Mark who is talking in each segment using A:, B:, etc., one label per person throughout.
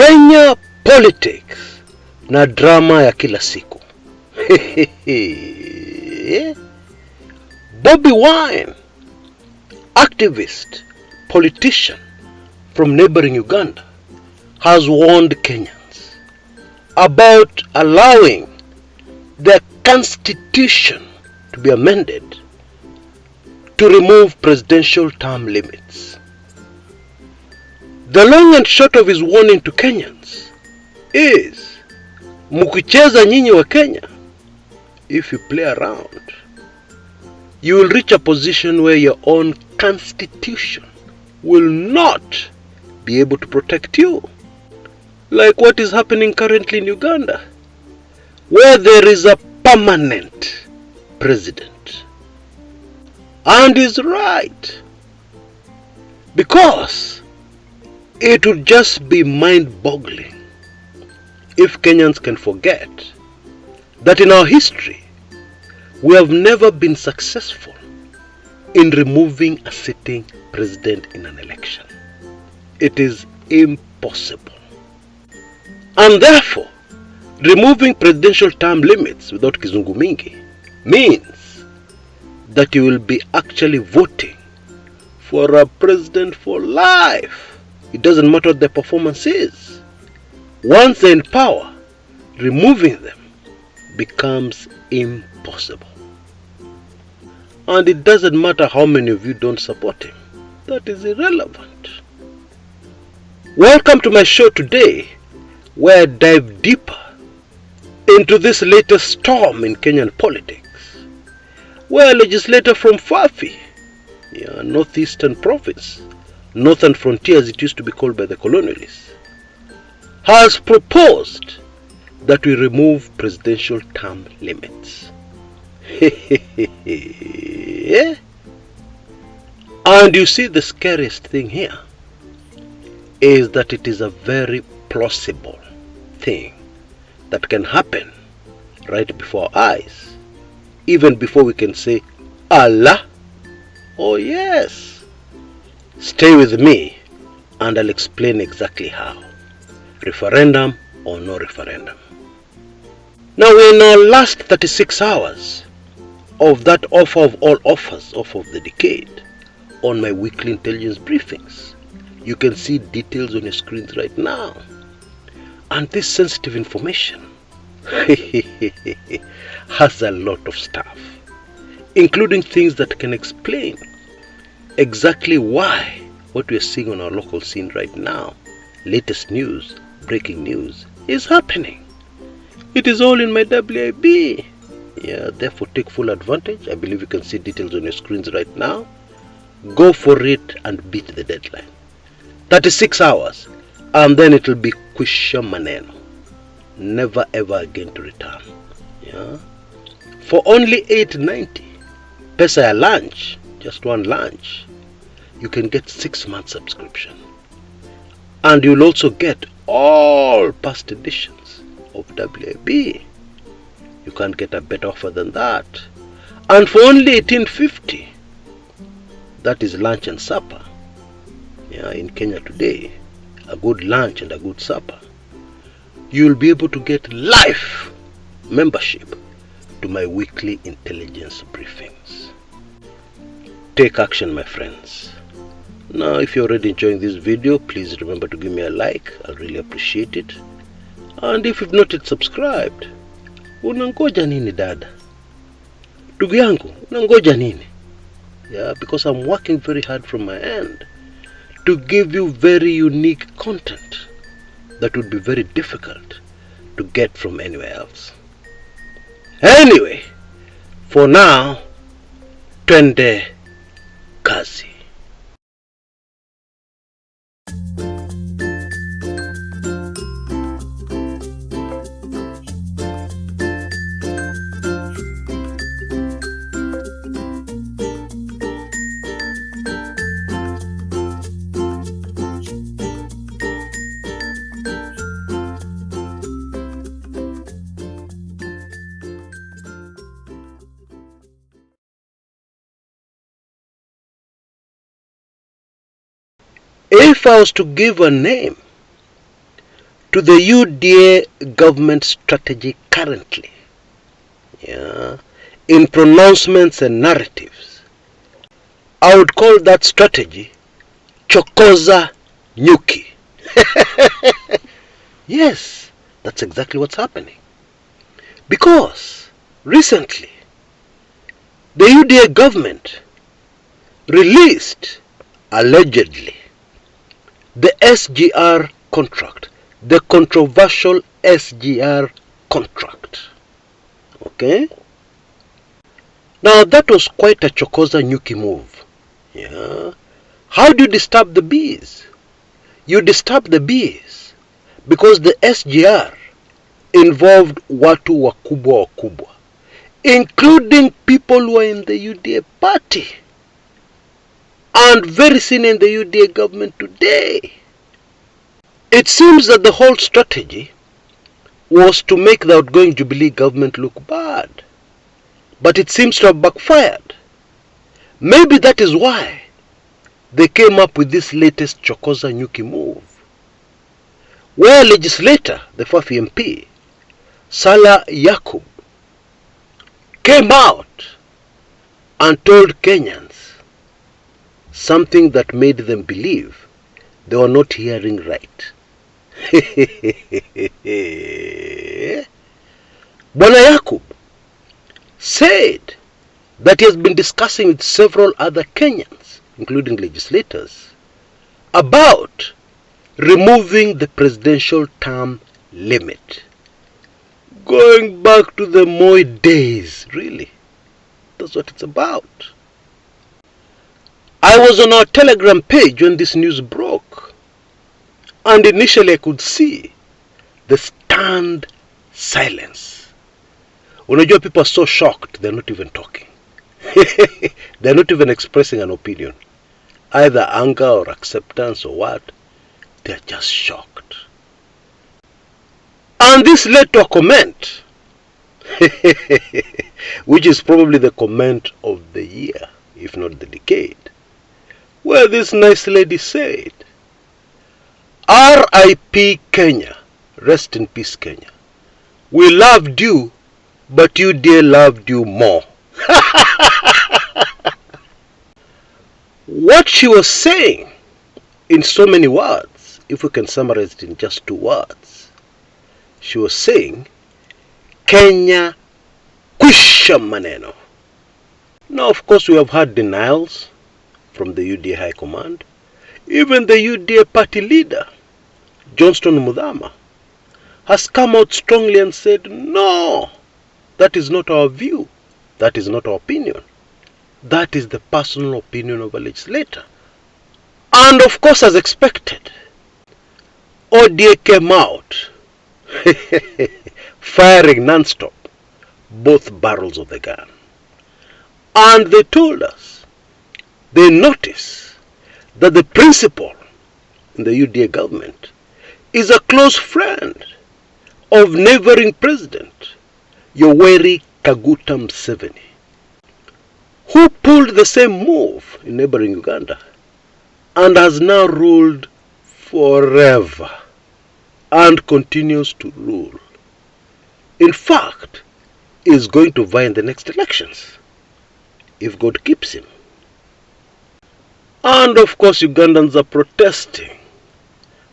A: Kenya politics na drama ya kila siku. Bobby Wine, activist, politician from neighboring Uganda, has warned Kenyans about allowing the constitution to be amended to remove presidential term limits. The long and short of his warning to Kenyans is, mukicheza nyinyi wa Kenya, if you play around, you will reach a position where your own constitution will not be able to protect you. Like what is happening currently in Uganda, where there is a permanent president. And he's right, because it would just be mind-boggling if Kenyans can forget that in our history, we have never been successful in removing a sitting president in an election. It is impossible. And therefore, removing presidential term limits without kizungu mingi means that you will be actually voting for a president for life. It doesn't matter what their performance is. Once they're in power, removing them becomes impossible. And it doesn't matter how many of you don't support him. That is irrelevant. Welcome to my show today, where I dive deeper into this latest storm in Kenyan politics, where a legislator from Fafi, northeastern province, northern frontier as it used to be called by the colonialists, has proposed that we remove presidential term limits. And you see, the scariest thing here is that it is a very plausible thing that can happen right before our eyes, even before we can say, Allah, oh yes. Stay with me and I'll explain exactly how. Referendum or no referendum. Now we're in our last 36 hours of that offer of all offers, offer of the decade, on my weekly intelligence briefings. You can see details on your screens right now. And this sensitive information has a lot of stuff, including things that can explain exactly why what we are seeing on our local scene right now, latest news, breaking news, is happening. It is all in my WIB. Therefore take full advantage. I believe you can see details on your screens right now. Go for it and beat the deadline. 36 hours, and then it will be kwisha maneno. Never ever again to return. For only $8.90, pesa ya lunch, just one lunch, you can get 6 months subscription. And you'll also get all past editions of WIB. You can't get a better offer than that. And for only $18.50, that is lunch and supper. In Kenya today, a good lunch and a good supper, you'll be able to get live membership to my weekly intelligence briefings. Take action, my friends. Now, if you're already enjoying this video, please remember to give me a like. I'll really appreciate it. And if you've not yet subscribed, unangoja nini dada? Ndugu yangu, unangoja nini? Because I'm working very hard from my end to give you very unique content that would be very difficult to get from anywhere else. Anyway, for now, twende kazi. If I was to give a name to the UDA government strategy currently, in pronouncements and narratives, I would call that strategy chokoza nyuki. Yes, that's exactly what's happening. Because recently, the UDA government released, allegedly, the SGR contract, the controversial SGR contract. Okay? Now that was quite a chokoza nyuki move. Yeah. How do you disturb the bees? You disturb the bees because the SGR involved watu wakubwa, including people who are in the UDA party and very senior in the UDA government today. It seems that the whole strategy was to make the outgoing Jubilee government look bad, but it seems to have backfired. Maybe that is why they came up with this latest chokoza nyuki move, where legislator, the Fafi MP, Salah Yakub, came out and told Kenyans something that made them believe they were not hearing right. Bwana Yakub said that he has been discussing with several other Kenyans, including legislators, about removing the presidential term limit. Going back to the Moi days, really. That's what it's about. I was on our Telegram page when this news broke, and initially I could see the stunned silence. Unajua, people are so shocked, they're not even talking. They're not even expressing an opinion, either anger or acceptance or what. They're just shocked. And this led to a comment, which is probably the comment of the year, if not the decade, where this nice lady said, R.I.P. Kenya, rest in peace Kenya. We loved you, but you dear loved you more. What she was saying, in so many words, if we can summarize it in just 2 words, she was saying, Kenya kwisha maneno. Now, of course, we have had denials from the UDA High Command. Even the UDA party leader, Johnston Muthama, has come out strongly and said, no, that is not our view. That is not our opinion. That is the personal opinion of a legislator. And of course, as expected, ODA came out firing non-stop both barrels of the gun. And they told us they notice that the principal in the UDA government is a close friend of neighboring president Yoweri Kaguta Museveni, who pulled the same move in neighboring Uganda and has now ruled forever and continues to rule. In fact, is going to vie in the next elections if God keeps him. And of course, Ugandans are protesting.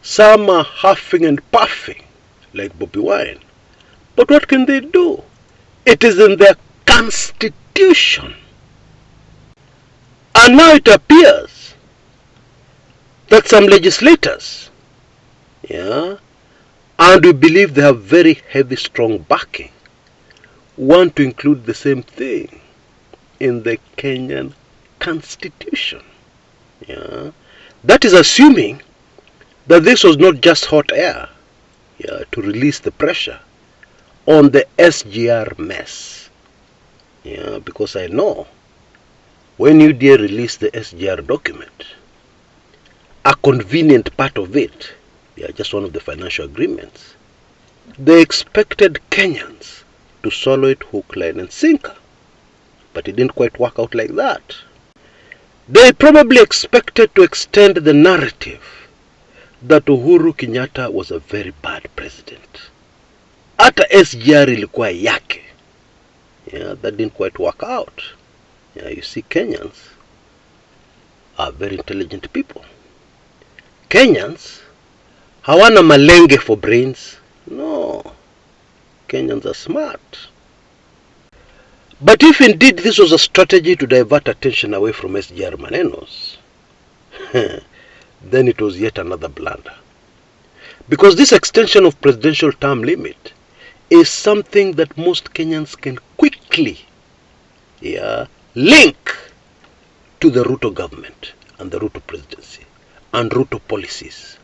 A: Some are huffing and puffing like Bobby Wine. But what can they do? It is in their constitution. And now it appears that some legislators, and we believe they have very heavy, strong backing, want to include the same thing in the Kenyan constitution. That is assuming that this was not just hot air to release the pressure on the SGR mess. Because I know when UDA released the SGR document, a convenient part of it, just one of the financial agreements, they expected Kenyans to swallow it hook, line and sinker. But it didn't quite work out like that. They probably expected to extend the narrative that Uhuru Kenyatta was a very bad president. Hata SGR ilikuwa yake. Yeah, that didn't quite work out. Yeah, you see, Kenyans are very intelligent people. Kenyans hawana malenge for brains. No. Kenyans are smart. But if indeed this was a strategy to divert attention away from SGR Manenos, then it was yet another blunder. Because this extension of presidential term limit is something that most Kenyans can quickly link to the Ruto government and the Ruto presidency and Ruto policies.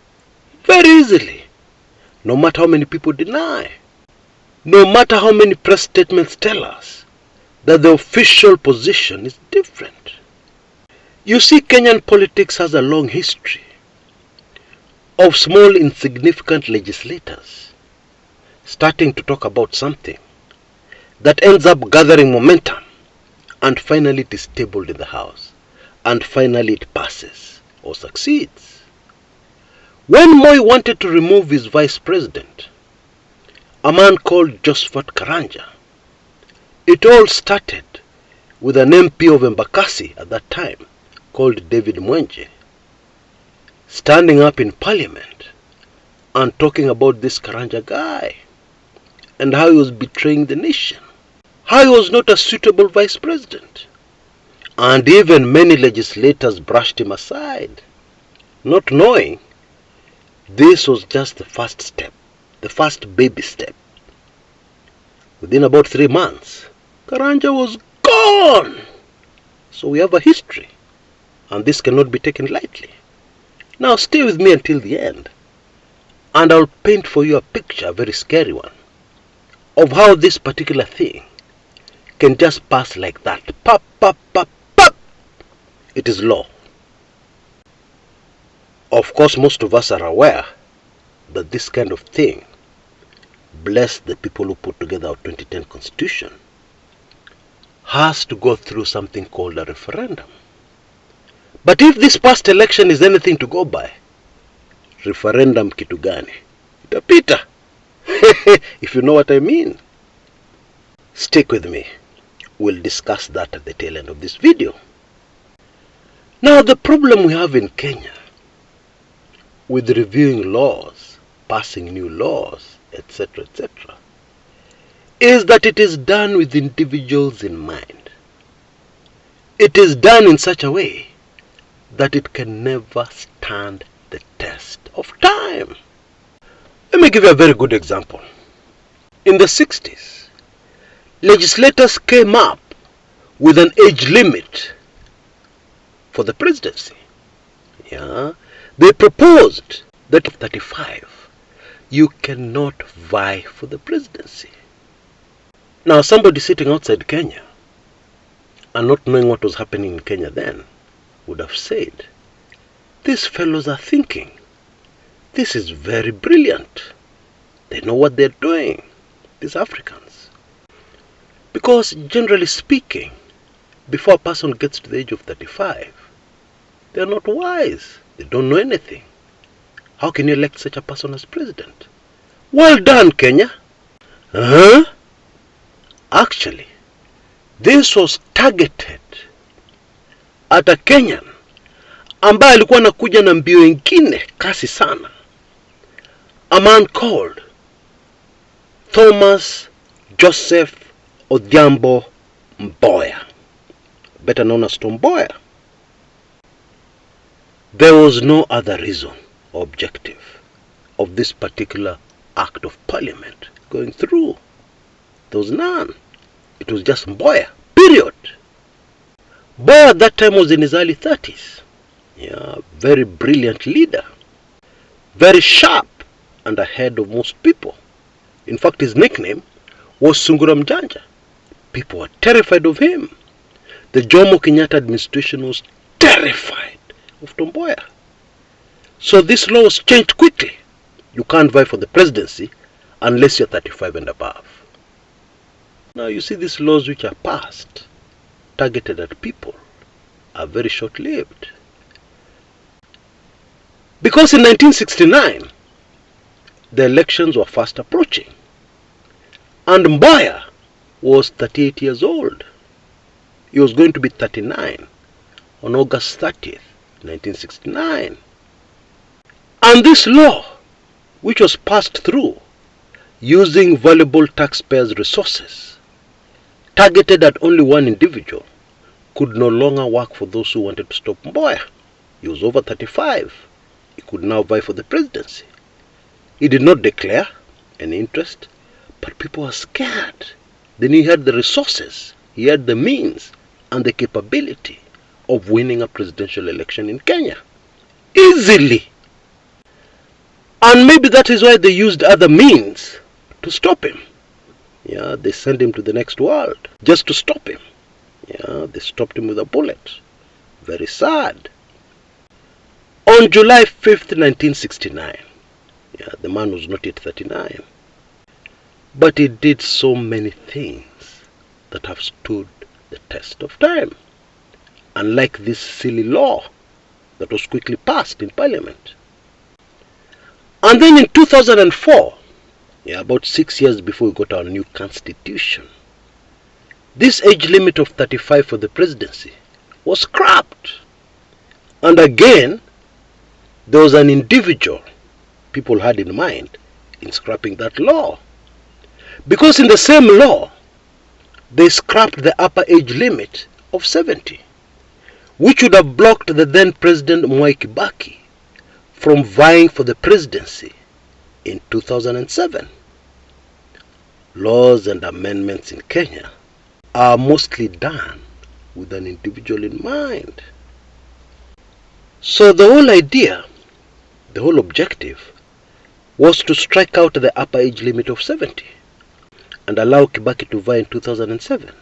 A: Very easily. No matter how many people deny. No matter how many press statements tell us that the official position is different. You see, Kenyan politics has a long history of small insignificant legislators starting to talk about something that ends up gathering momentum, and finally it is tabled in the House, and finally it passes or succeeds. When Moi wanted to remove his vice president, a man called Josephat Karanja, it all started with an MP of Embakasi at that time called David Mwenje standing up in parliament and talking about this Karanja guy and how he was betraying the nation, how he was not a suitable vice president. And even many legislators brushed him aside, not knowing this was just the first step, the first baby step. Within about 3 months, Karanja was gone. So we have a history, and this cannot be taken lightly. Now stay with me until the end, and I'll paint for you a picture, a very scary one, of how this particular thing can just pass like that. Pop, pop, pop, pop. It is law. Of course, most of us are aware that this kind of thing, bless the people who put together our 2010 constitution, has to go through something called a referendum. But if this past election is anything to go by, referendum kitu gani? Itapita. If you know what I mean. Stick with me. We'll discuss that at the tail end of this video. Now, the problem we have in Kenya with reviewing laws, passing new laws, etc., etc., is that it is done with individuals in mind. It is done in such a way that it can never stand the test of time. Let me give you a very good example. In the 60s, legislators came up with an age limit for the presidency. Yeah, they proposed that at 35, you cannot vie for the presidency. Now, somebody sitting outside Kenya and not knowing what was happening in Kenya then would have said, these fellows are thinking. This is very brilliant. They know what they're doing, these Africans. Because generally speaking, before a person gets to the age of 35, they're not wise. They don't know anything. How can you elect such a person as president? Well done, Kenya. Actually, this was targeted at a Kenyan ambaye alikuwa anakuja na mbio ingine kasi sana. A man called Thomas Joseph Odhiambo Mboya, better known as Tom Mboya. There was no other reason or objective of this particular act of parliament going through. There was none. It was just Mboya, period. Mboya at that time was in his early 30s. Yeah, very brilliant leader. Very sharp and ahead of most people. In fact, his nickname was Sungura Mjanja. People were terrified of him. The Jomo Kenyatta administration was terrified of Tom Mboya. So this law was changed quickly. You can't vie for the presidency unless you're 35 and above. Now you see, these laws which are passed, targeted at people, are very short-lived. Because in 1969, the elections were fast approaching. And Mboya was 38 years old. He was going to be 39 on August 30th, 1969. And this law, which was passed through using valuable taxpayers' resources, targeted at only one individual, could no longer work for those who wanted to stop Mboya. He was over 35. He could now vie for the presidency. He did not declare any interest, but people were scared. Then he had the resources, he had the means and the capability of winning a presidential election in Kenya. Easily. And maybe that is why they used other means to stop him. Yeah, they sent him to the next world just to stop him. Yeah, they stopped him with a bullet. Very sad. On July 5th, 1969, the man was not yet 39, but he did so many things that have stood the test of time, unlike this silly law that was quickly passed in Parliament. And then in 2004, about 6 years before we got our new constitution, this age limit of 35 for the presidency was scrapped. And again, there was an individual people had in mind in scrapping that law. Because in the same law, they scrapped the upper age limit of 70, which would have blocked the then President Mwai Kibaki from vying for the presidency in 2007. Laws and amendments in Kenya are mostly done with an individual in mind. So the whole idea, the whole objective, was to strike out the upper age limit of 70 and allow Kibaki to vie in 2007.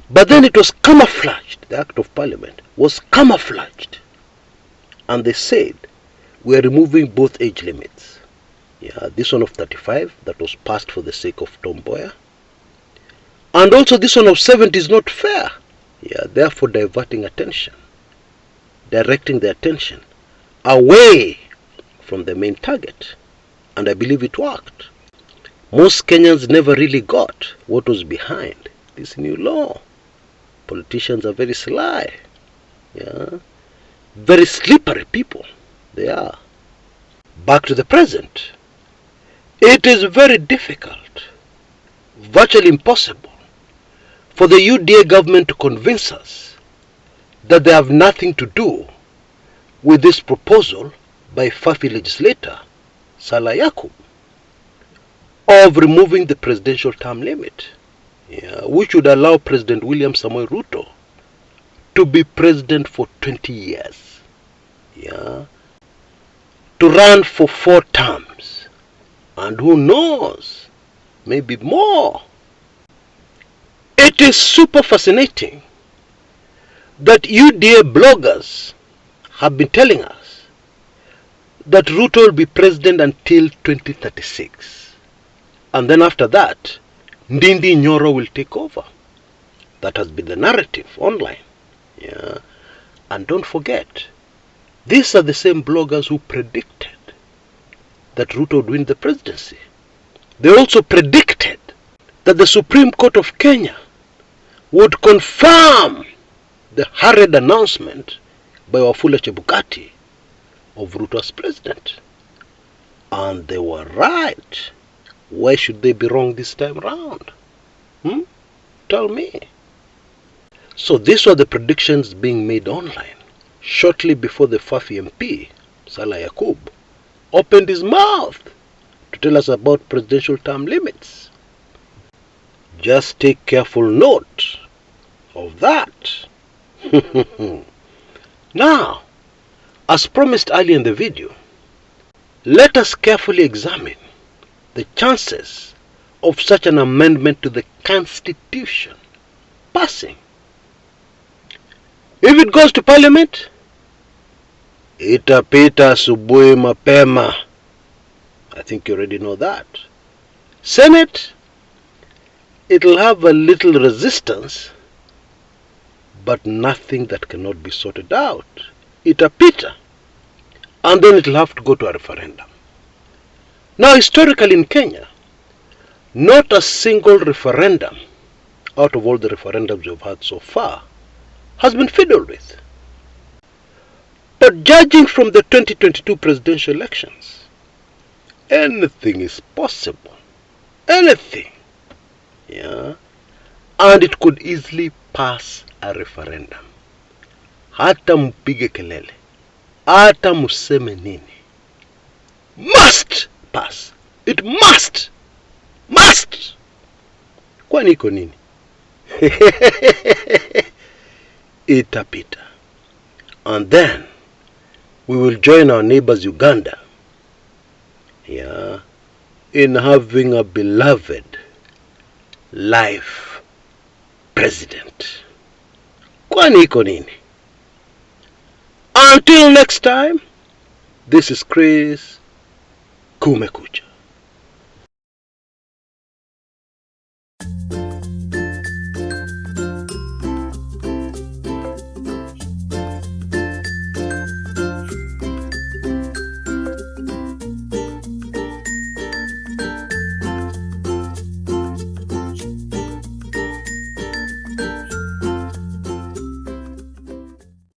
A: But then it was camouflaged, the Act of Parliament was camouflaged. And they said, we are removing both age limits. This one of 35 that was passed for the sake of Tom Mboya. And also this one of 70 is not fair. Therefore diverting attention, directing the attention away from the main target. And I believe it worked. Most Kenyans never really got what was behind this new law. Politicians are very sly. Very slippery people. They are. Back to the present. It is very difficult, virtually impossible, for the UDA government to convince us that they have nothing to do with this proposal by Fafi legislator Salah Yakub of removing the presidential term limit, which would allow President William Samoei Ruto to be president for 20 years, to run for 4 terms, and who knows, maybe more. It is super fascinating that UDA bloggers have been telling us that Ruto will be president until 2036. And then after that, Ndindi Nyoro will take over. That has been the narrative online. And don't forget, these are the same bloggers who predicted that Ruto would win the presidency. They also predicted that the Supreme Court of Kenya would confirm the hurried announcement by Wafula Chebukati of Ruto as president. And they were right. Why should they be wrong this time round? Tell me. So these were the predictions being made online shortly before the Fafi MP, Salah Yakub, opened his mouth to tell us about presidential term limits. Just take careful note of that. Now, as promised earlier in the video, let us carefully examine the chances of such an amendment to the Constitution passing. If it goes to Parliament, itapita asubuhi mapema. I think you already know that. Senate, it'll have a little resistance, but nothing that cannot be sorted out. Itapita, and then it'll have to go to a referendum. Now, historically in Kenya, not a single referendum out of all the referendums we've had so far has been fiddled with. But judging from the 2022 presidential elections, anything is possible. Anything. Yeah. And it could easily pass a referendum. Hata mpige kelele, hata museme nini, must pass. It must. Must. Kwani iko nini? Itapita. And then we will join our neighbors Uganda, yeah, in having a beloved life president. Kwani iko nini? Until next time, this is Chris. Kumekucha.